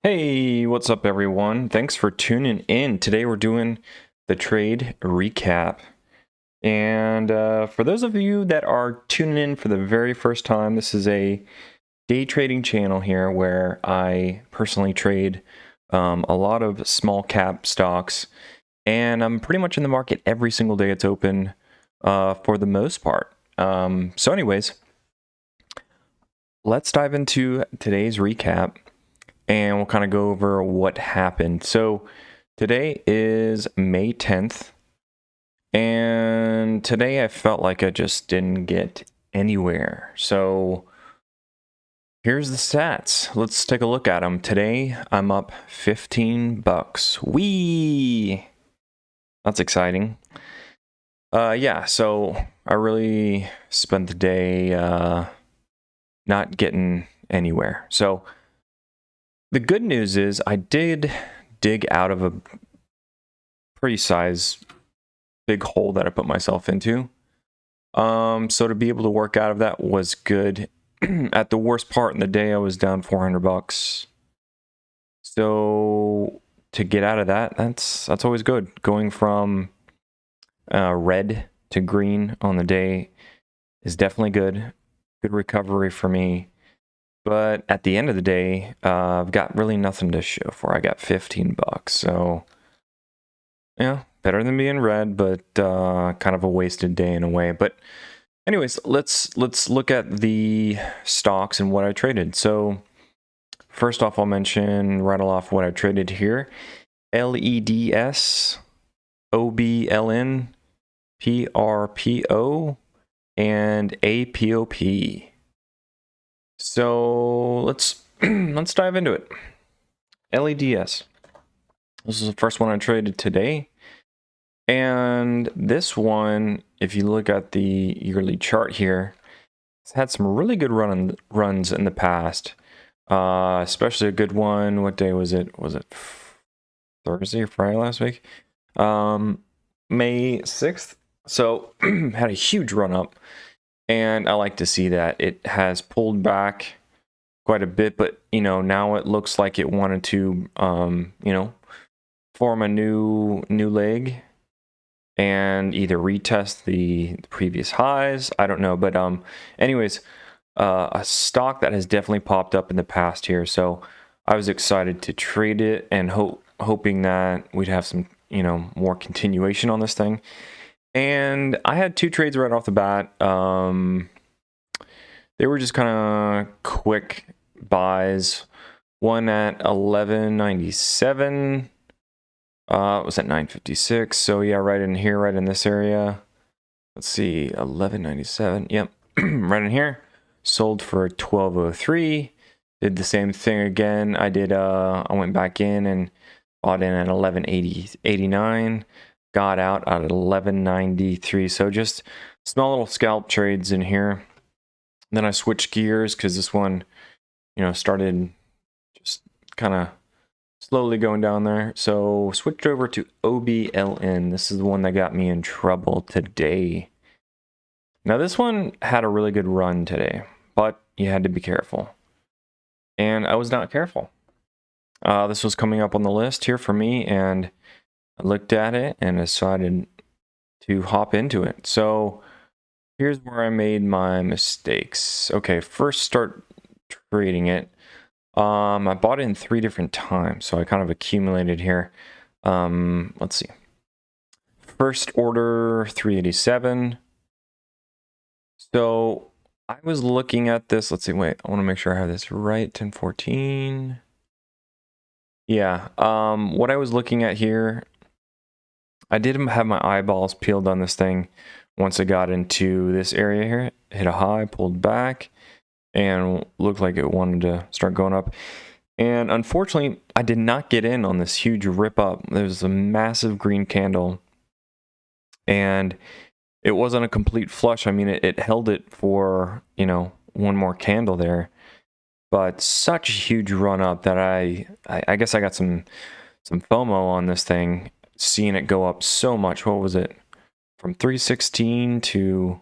Hey, what's up everyone? Thanks for tuning in. Today we're doing the trade recap. And for those of you that are tuning in for the very first time, this is a day trading channel here where I personally trade a lot of small cap stocks. And I'm pretty much in the market every single day it's open for the most part. So anyways, let's dive into today's recap. And we'll kind of go over what happened. So today is May 10th, and today I felt like I just didn't get anywhere. So here's the stats. Let's take a look at them. Today I'm up 15 bucks. Whee! That's exciting. Yeah, so I really spent the day not getting anywhere. So the good news is I did dig out of a pretty big hole that I put myself into. So to be able to work out of that was good. At the worst part in the day, I was down 400 bucks. So to get out of that, that's always good. Going from red to green on the day is definitely good. Good recovery for me. But at the end of the day, I've got really nothing to show for. I got 15 bucks. So, yeah, better than being red, but kind of a wasted day in a way. But anyways, let's look at the stocks and what I traded. So first off, I'll mention rattle off what I traded here. LEDS, OBLN, PRPO, and APOP. So let's dive into it. LEDS. This is the first one I traded today. And this one, if you look at the yearly chart here, it's had some really good runs in the past. Especially a good one. What day was it? Was it Thursday or Friday last week? May 6th. So had a huge run up. And I like to see that. It has pulled back quite a bit, but now it looks like it wanted to form a new leg and either retest the previous highs. I don't know, but anyways, a stock that has definitely popped up in the past here. So I was excited to trade it and hoping that we'd have some more continuation on this thing. And I had two trades right off the bat. They were just kind of quick buys. One at 11.97. It was at 9.56. So yeah, right in here, right in this area. Let's see, 11.97. Yep, right in here. Sold for 12.03. Did the same thing again. I went back in and bought in at 11.89. Got out at 11.93. So just small little scalp trades in here. Then I switched gears because this one, started just kind of slowly going down there. So switched over to OBLN. This is the one that got me in trouble today. Now this one had a really good run today, but you had to be careful. And I was not careful. This was coming up on the list here for me, and I looked at it and decided to hop into it. So here's where I made my mistakes. Okay, first start trading it. I bought it in 3 different times, so I kind of accumulated here. Let's see. First order 387. So I was looking at this. Let's see. Wait, I want to make sure I have this right. 1014. Yeah. What I was looking at here, I did have my eyeballs peeled on this thing once I got into this area here. Hit a high, pulled back, and looked like it wanted to start going up. And unfortunately, I did not get in on this huge rip up. There's a massive green candle, and it wasn't a complete flush. I mean, it held it for, one more candle there. But such a huge run up that I guess I got some FOMO on this thing, seeing it go up so much. What was it? From 316 to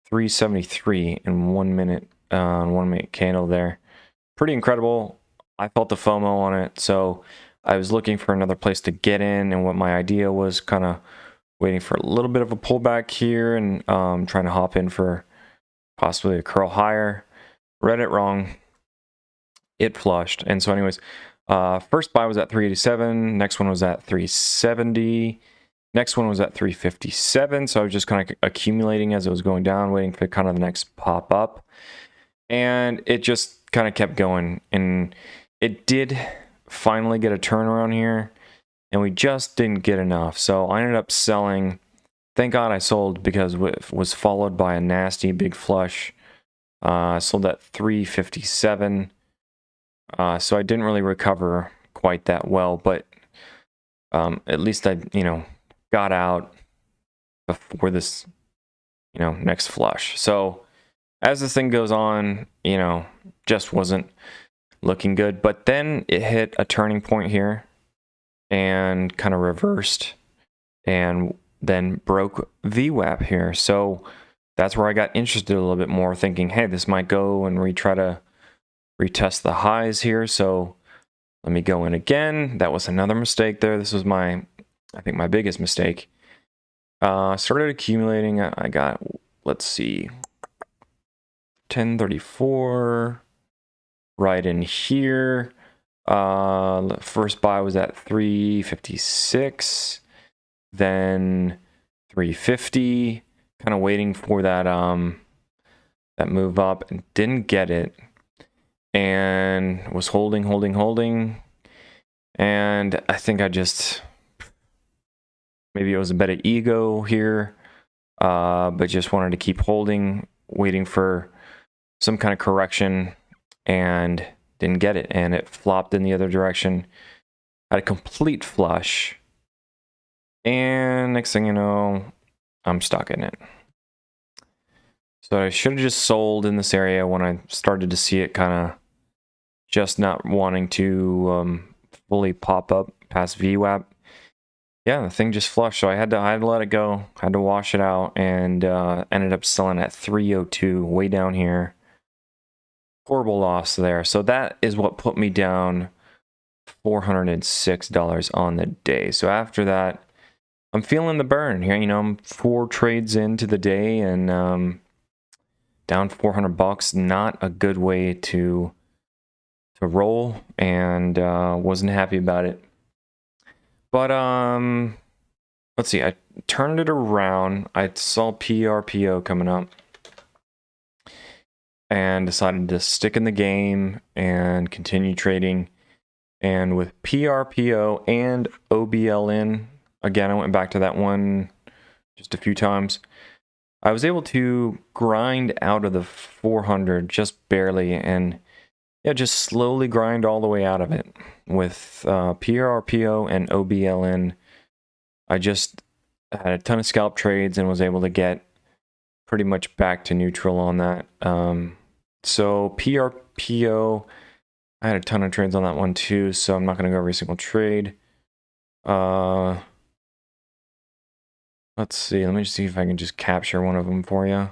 373 in 1 minute, 1 minute candle there. Pretty incredible. I felt the FOMO on it, so I was looking for another place to get in, and what my idea was kind of waiting for a little bit of a pullback here and trying to hop in for possibly a curl higher. Read it wrong. It flushed. And so anyways, first buy was at 387. Next one was at 370. Next one was at 357. So I was just kind of accumulating as it was going down, waiting for kind of the next pop up. And it just kind of kept going. And it did finally get a turnaround here. And we just didn't get enough. So I ended up selling. Thank God I sold, because it was followed by a nasty big flush. I sold at 357. So I didn't really recover quite that well, but at least I, got out before this, next flush. So as this thing goes on, just wasn't looking good. But then it hit a turning point here and kind of reversed and then broke VWAP here. So that's where I got interested a little bit more, thinking, hey, this might go and try to retest the highs here. So let me go in again. That was another mistake there. This was I think my biggest mistake. Started accumulating. I got, let's see, 1034 right in here. First buy was at 356, then 350, kind of waiting for that that move up, and didn't get it, and was holding, and I think I just, maybe it was a bit of ego here, but just wanted to keep holding, waiting for some kind of correction, and didn't get it, and it flopped in the other direction, had a complete flush, and next thing you know, I'm stuck in it. So I should have just sold in this area when I started to see it kind of just not wanting to fully pop up past VWAP. Yeah, the thing just flushed, so I had to let it go, had to wash it out, and ended up selling at 302, way down here. Horrible loss there. So that is what put me down $406 on the day. So after that, I'm feeling the burn here. I'm 4 trades into the day and down $400. Not a good way to roll, and wasn't happy about it. But let's see. I turned it around. I saw PRPO coming up, and decided to stick in the game and continue trading. And with PRPO and OBLN, again, I went back to that one just a few times. I was able to grind out of the 400 just barely, and just slowly grind all the way out of it. With PRPO and OBLN, I just had a ton of scalp trades and was able to get pretty much back to neutral on that. So PRPO, I had a ton of trades on that one too, so I'm not going to go every single trade. Let's see. Let me just see if I can just capture one of them for you.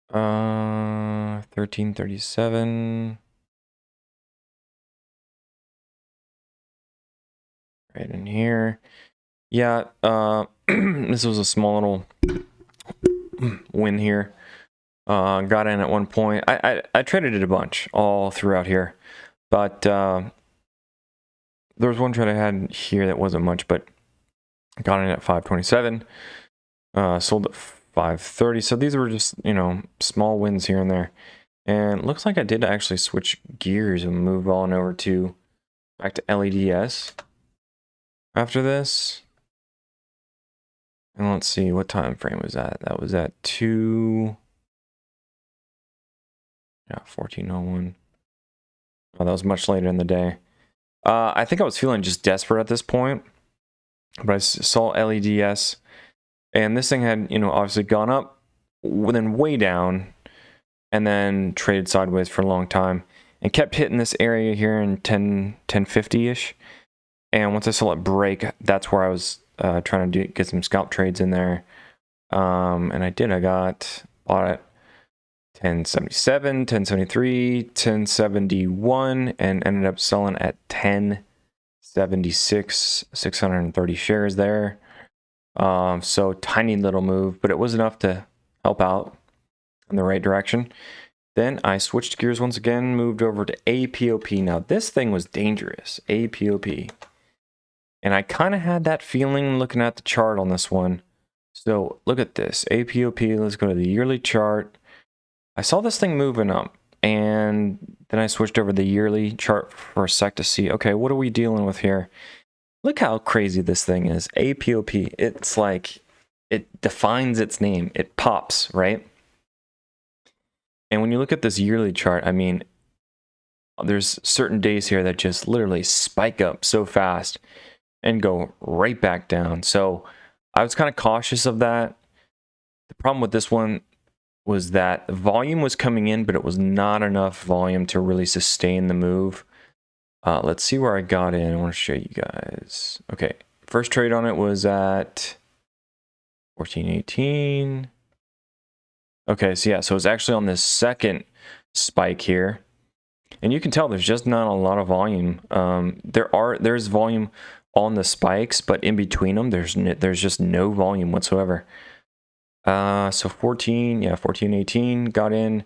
1337. Right in here. Yeah, this was a small little win here. Got in at one point. I traded it a bunch all throughout here, but there was one trade I had here that wasn't much, but got in at 527. Sold at 530. So these were just, small wins here and there. And it looks like I did actually switch gears and move on over to back to LEDS after this. And let's see, what time frame was that? That was at 1401. Oh, that was much later in the day. I think I was feeling just desperate at this point, but I saw LEDS, and this thing had, obviously gone up, then way down, and then traded sideways for a long time, and kept hitting this area here in 1050-ish. And once I saw it break, that's where I was trying to get some scalp trades in there. And I did. I bought it 1077, 1073, 1071, and ended up selling at 1076, 630 shares there. So tiny little move, but it was enough to help out in the right direction. Then I switched gears once again, moved over to APOP. Now this thing was dangerous, APOP. And I kind of had that feeling looking at the chart on this one. So look at this, APOP, let's go to the yearly chart. I saw this thing moving up, and then I switched over the yearly chart for a sec to see, okay, what are we dealing with here? Look how crazy this thing is, APOP. It's like, it defines its name, it pops, right? And when you look at this yearly chart, I mean, there's certain days here that just literally spike up so fast and go right back down. So I was kind of cautious of that. The problem with this one was that the volume was coming in, but it was not enough volume to really sustain the move. Let's see where I got in. I want to show you guys. Okay, first trade on it was at 14.18. Okay, so yeah, so it's actually on this second spike here. And you can tell there's just not a lot of volume. There's volume on the spikes, but in between them, there's just no volume whatsoever. So 14.18 got in.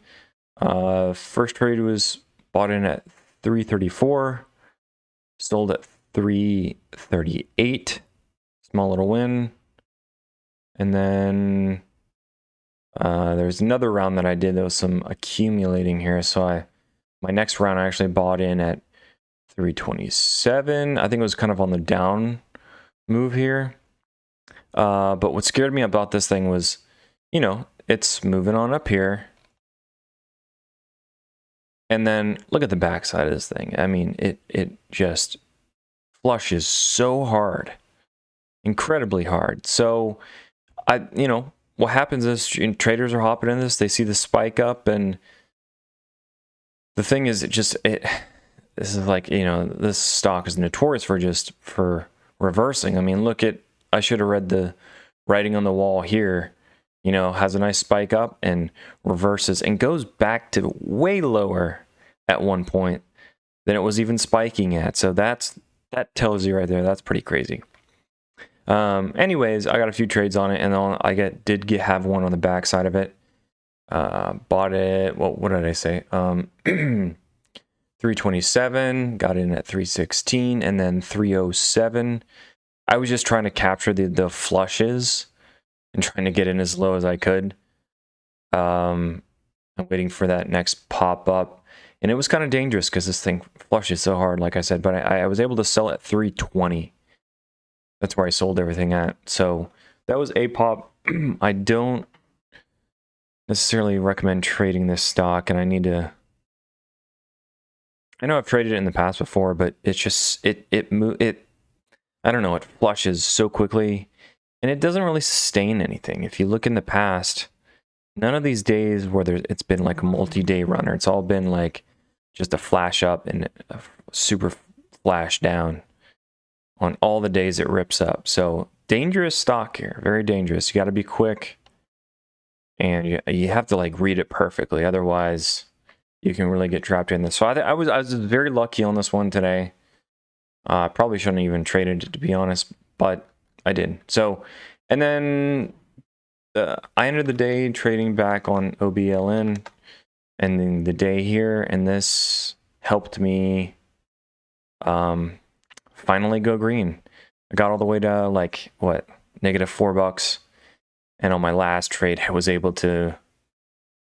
First trade was bought in at 334, sold at 338. Small little win. And then there's another round that I did. There was some accumulating here. So my next round I actually bought in at 327. I think it was kind of on the down move here. But what scared me about this thing was, you know, it's moving on up here. And then look at the backside of this thing. I mean, it just flushes so hard, incredibly hard. So you know, what happens is traders are hopping in this, they see the spike up, and the thing is, this is like, you know, this stock is notorious for reversing. I mean, I should have read the writing on the wall here. You know, has a nice spike up and reverses and goes back to way lower at one point than it was even spiking at. So that tells you right there, that's pretty crazy. Anyways, I got a few trades on it, and then I did have one on the back side of it. Bought it, well, what did I say? 327, got in at 316, and then 307. I was just trying to capture the flushes and trying to get in as low as I could. I'm waiting for that next pop up, and it was kind of dangerous because this thing flushes so hard, like I said, but I was able to sell at 320. That's where I sold everything at. So that was APOP. I don't necessarily recommend trading this stock, and I know I've traded it in the past before, but it's just I don't know, it flushes so quickly, and it doesn't really sustain anything. If you look in the past, none of these days where it's been like a multi-day runner, it's all been like just a flash up and a super flash down on all the days it rips up. So dangerous stock here, very dangerous. You got to be quick, and you have to like read it perfectly, otherwise you can really get trapped in this. So I was very lucky on this one today. I probably shouldn't even traded it, to be honest, but I did. So, and then I ended the day trading back on OBLN, and then the day here, and this helped me finally go green. I got all the way to like what, -$4, and on my last trade I was able to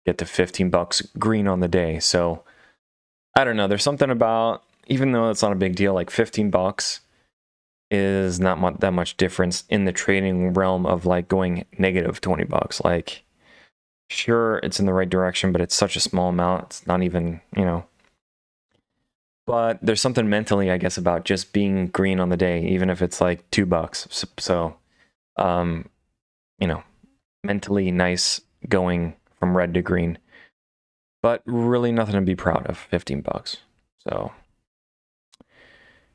get to $15 green on the day. So I don't know, there's something about, even though it's not a big deal, like $15 is not that much difference in the trading realm of like going -$20. Like, sure, it's in the right direction, but it's such a small amount. It's not even, you know. But there's something mentally, I guess, about just being green on the day, even if it's like $2. So, you know, mentally nice going from red to green, but really nothing to be proud of. $15. So,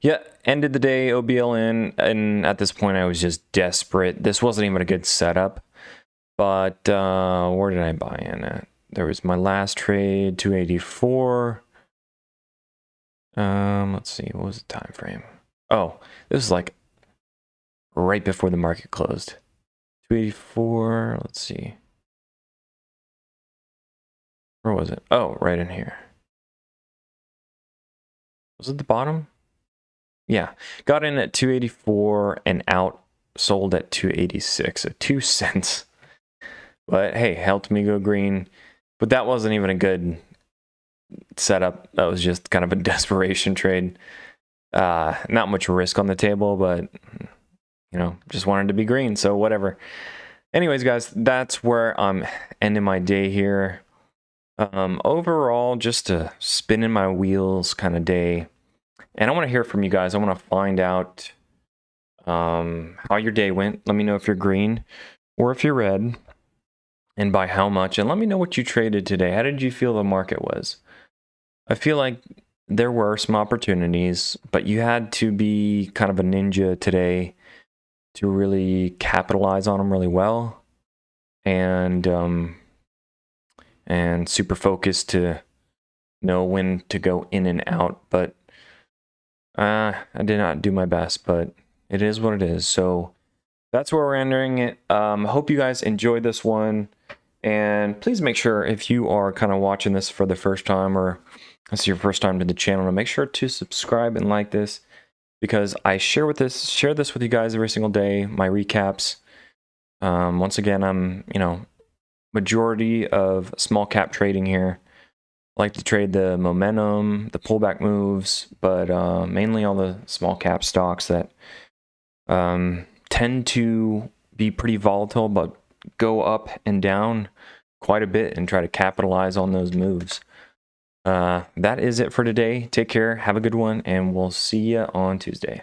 yeah, ended the day OBLN, and at this point I was just desperate. This wasn't even a good setup, but where did I buy in at? there was my last trade, 284. Let's see, what was the time frame? Oh, this is like right before the market closed. 284, let's see. Where was it? Oh, right in here. Was it the bottom? Yeah, got in at 284 and out, sold at 286, so 2 cents. But hey, helped me go green. But that wasn't even a good setup. That was just kind of a desperation trade. Not much risk on the table, but you know, just wanted to be green, so whatever. Anyways, guys, that's where I'm ending my day here. Overall, just a spinning my wheels kind of day. And I want to hear from you guys. I want to find out how your day went. Let me know if you're green or if you're red, and by how much. And let me know what you traded today. How did you feel the market was? I feel like there were some opportunities, but you had to be kind of a ninja today to really capitalize on them really well, and super focused to know when to go in and out. But I did not do my best, but it is what it is. So that's where we're entering it. Hope you guys enjoyed this one, and please make sure, if you are kind of watching this for the first time, or this is your first time to the channel, to make sure to subscribe and like this, because I share this with you guys every single day, my recaps. Once again, I'm, majority of small cap trading here. I like to trade the momentum, the pullback moves, but mainly all the small cap stocks that tend to be pretty volatile, but go up and down quite a bit, and try to capitalize on those moves. That is it for today. Take care, have a good one, and we'll see you on Tuesday.